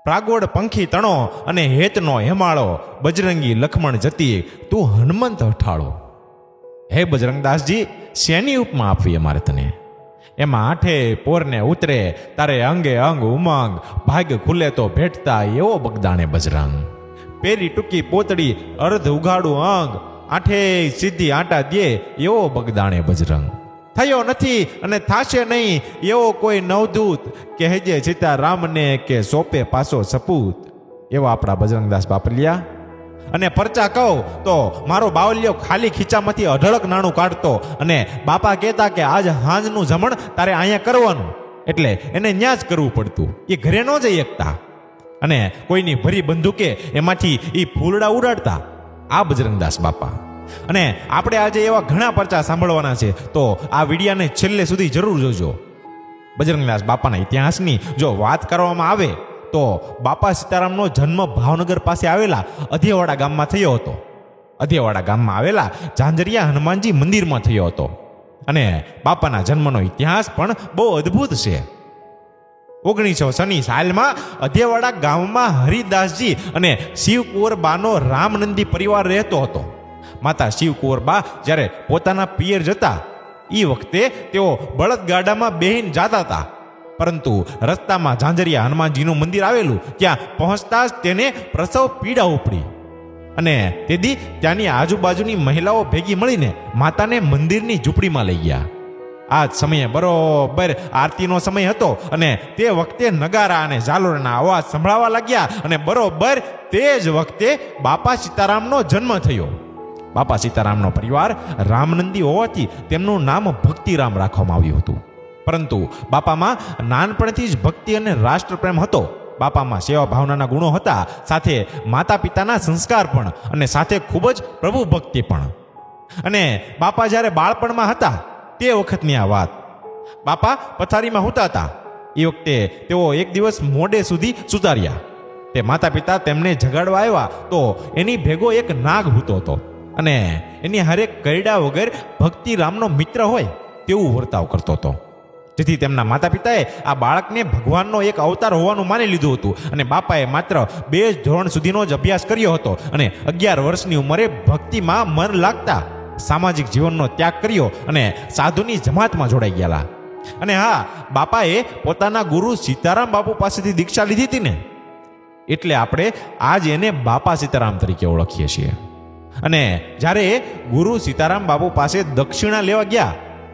પ્રાગોડ પંખી તણો અને હેતનો હેમાળો, બજરંગી લખમણ જતી તું હનુમંત હઠાળો. હે બજરંગદાસજી, શેની ઉપમા આપવી અમારે તને? એમાં આઠે પોરને ઉતરે તારે અંગે અંગ ઉમંગ, ભાગ ખુલે તો ભેટતા એવો બગદાણે બજરંગ. પેરી ટૂંકી પોતડી અર્ધ ઉઘાડું અંગ, આઠે સીધી આટા દે એવો બગદાણે બજરંગ. થયો નથી અને થાશે નહીં એવો કોઈ નવદૂત, કહેજે સીતારામને કે સોંપે પાસો સપૂત. એવા આપણા બજરંગદાસ બાપલિયા. અને પરચા કહું તો મારો બાવલિયો ખાલી ખીચામાંથી અઢળક નાણું કાઢતો અને બાપા કહેતા કે આજ હાંજનું જમણ તારે અહીંયા કરવાનું, એટલે એને ન્યા જ કરવું પડતું, એ ઘરે ન જઈ શકતા. અને કોઈની ભરી બંદૂકે એમાંથી એ ફૂલડા ઉડાડતા આ બજરંગદાસ બાપા. અને આપણે આજે એવા ઘણા પરચા સાંભળવાના છે, તો આ વિડિયાને છેલ્લે સુધી જરૂર જોજો. બજરંગદાસ બાપાના ઇતિહાસની જો વાત કરવામાં આવે તો બાપા સીતારામનો જન્મ ભાવનગર પાસે આવેલા અધેવાડા ગામમાં થયો હતો. અધેવાડા ગામમાં આવેલા ઝાંઝરિયા હનુમાનજી મંદિરમાં થયો હતો. અને બાપાના જન્મનો ઇતિહાસ પણ બહુ અદ્ભુત છે. 1900 સાલમાં અધેવાડા ગામમાં હરિદાસજી અને શિવકુંવરબાનો રામનંદી પરિવાર રહેતો હતો. માતા શિવકુંવરબા જ્યારે પોતાના પિયર જતા એ વખતે તેઓ બળદગાડામાં બેહીને જતા હતા, પરંતુ રસ્તામાં ઝાંઝરિયા હનુમાનજીનું મંદિર આવેલું ત્યાં પહોંચતા જ તેને પ્રસવ પીડા ઉપડી. અને તેથી ત્યાંની આજુબાજુની મહિલાઓ ભેગી મળીને માતાને મંદિરની ઝૂંપડીમાં લઈ ગયા. આ જ સમયે બરોબર આરતીનો સમય હતો અને તે વખતે નગારા અને ઝાલોરના અવાજ સંભળાવા લાગ્યા. અને બરોબર તે જ વખતે બાપા સીતારામનો જન્મ થયો. બાપા સીતારામનો પરિવાર રામનંદી હોવાથી તેમનું નામ ભક્તિરામ રાખવામાં આવ્યું હતું. પરંતુ બાપામાં નાનપણથી જ ભક્તિ અને રાષ્ટ્રપ્રેમ હતો. બાપામાં સેવા ભાવનાના ગુણો હતા, સાથે માતા પિતાના સંસ્કાર પણ, અને સાથે ખૂબ જ પ્રભુ ભક્તિ પણ. અને બાપા જ્યારે બાળપણમાં હતા તે વખતની આ વાત. બાપા પથારીમાં સૂતા હતા. એ વખતે તેઓ એક દિવસ મોડે સુધી સુતાર્યા. તે માતા પિતા તેમને જગાડવા આવ્યા તો એની ભેગો એક નાગ સૂતો હતો અને એની હરેક કરડા વગર ભક્તિરામનો મિત્ર હોય તેવું વર્તાવ કરતો હતો. જેથી તેમના માતા પિતાએ આ બાળકને ભગવાનનો એક અવતાર હોવાનું માની લીધું હતું. અને બાપાએ માત્ર 2 ધોરણ સુધીનો જ અભ્યાસ કર્યો હતો અને 11 વર્ષની ઉંમરે ભક્તિમાં મન લાગતા સામાજિક જીવનનો ત્યાગ કર્યો અને સાધુની જમાતમાં જોડાઈ ગયેલા. અને હા, બાપાએ પોતાના ગુરુ સીતારામ બાપુ પાસેથી દીક્ષા લીધી હતી ને, એટલે આપણે આજ એને બાપા સીતારામ તરીકે ઓળખીએ છીએ. અને જ્યારે ગુરુ સીતારામ બાપુ પાસે દક્ષિણા લેવા ગયા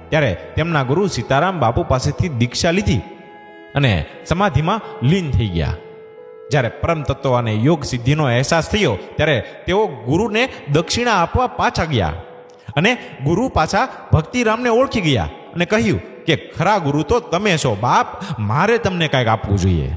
ત્યારે તેમના ગુરુ સીતારામ બાપુ પાસેથી દીક્ષા લીધી અને સમાધિમાં લીન થઈ ગયા. જ્યારે પરમ તત્વ અને યોગ સિદ્ધિનો અહેસાસ થયો ત્યારે તેઓ ગુરુને દક્ષિણા આપવા પાછા ગયા. અને ગુરુ પાછા ભક્તિરામને ઓળખી ગયા અને કહ્યું કે ખરા ગુરુ તો તમે છો બાપ, મારે તમને કંઈક આપવું જોઈએ.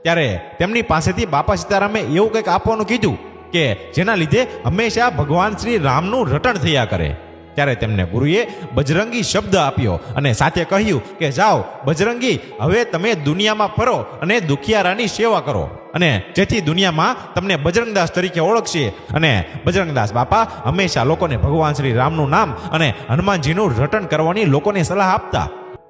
ત્યારે તેમની પાસેથી બાપા સીતારામે એવું કંઈક આપવાનું કીધું કે જેના લીધે હંમેશા ભગવાન શ્રી રામનું રટણ થયા કરે. ત્યારે તેમને ગુરુએ બજરંગી શબ્દ આપ્યો અને સાથે કહ્યું કે જાઓ બજરંગી, હવે તમે દુનિયામાં ફરો અને દુખિયારાની સેવા કરો, અને જેથી દુનિયામાં તમને બજરંગદાસ તરીકે ઓળખશે. અને બજરંગદાસ બાપા હંમેશા લોકોને ભગવાન શ્રી રામનું નામ અને હનુમાનજીનું રટણ કરવાની લોકોને સલાહ આપતા.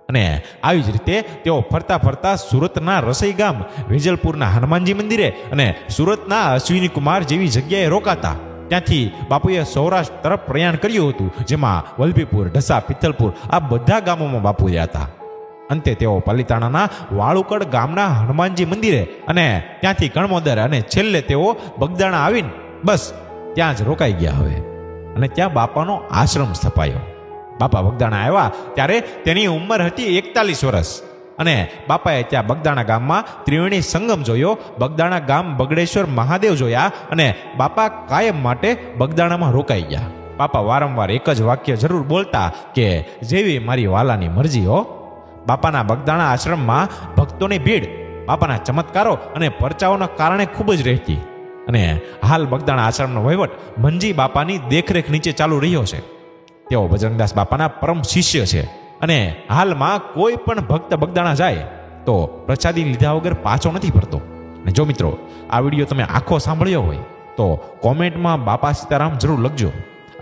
અને આવી જ રીતે તેઓ ફરતા ફરતા સુરતના રસોઈ ગામ, વેજલપુરના હનુમાનજી મંદિરે અને સુરતના અશ્વિની કુમાર જેવી જગ્યાએ રોકાતા. ત્યાંથી બાપુએ સૌરાષ્ટ્ર તરફ પ્રયાણ કર્યું હતું, જેમાં વલભીપુર, ઢસા, પિથલપુર આ બધા ગામોમાં બાપુ રહ્યા હતા. અંતે તેઓ પાલિતાણાના વાળુકડ ગામના હનુમાનજી મંદિરે અને ત્યાંથી કણમોદર અને છેલ્લે તેઓ બગદાણા આવીને બસ ત્યાં જ રોકાઈ ગયા. હવે અને ત્યાં બાપાનો આશ્રમ સ્થપાયો. બાપા બગદાણા આવ્યા ત્યારે તેની ઉંમર હતી 41 વર્ષ. અને બાપાએ ત્યાં બગદાણા ગામમાં ત્રિવેણી સંગમ જોયો, બગદાણા ગામ બગડેશ્વર મહાદેવ જોયા અને બાપા કાયમ માટે બગદાણામાં રોકાઈ ગયા. બાપા વારંવાર એક જ વાક્ય જરૂર બોલતા કે જેવી મારી વાલાની મરજી હો. બાપાના બગદાણા આશ્રમમાં ભક્તોની ભીડ બાપાના ચમત્કારો અને પરચાઓના કારણે ખૂબ જ રહેતી. અને હાલ બગદાણા આશ્રમનો વહીવટ મંજી બાપાની દેખરેખ નીચે ચાલુ રહ્યો છે. તેઓ બજરંગદાસ બાપાના પરમ શિષ્ય છે. અને હાલમાં કોઈ પણ ભક્ત બગદાણા જાય તો પ્રસાદી લીધા વગર પાછો નથી ફરતો. અને જો મિત્રો આ વિડીયો તમે આખો સાંભળ્યો હોય તો કોમેન્ટમાં બાપા સીતારામ જરૂર લખજો.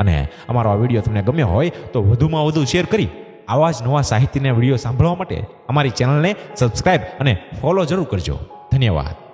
અને અમારો આ વિડીયો તમને ગમ્યો હોય તો વધુમાં વધુ શેર કરી આવા જ નવા સાહિત્યના વિડીયો સાંભળવા માટે અમારી ચેનલને સબસ્ક્રાઈબ અને ફોલો જરૂર કરજો. ધન્યવાદ.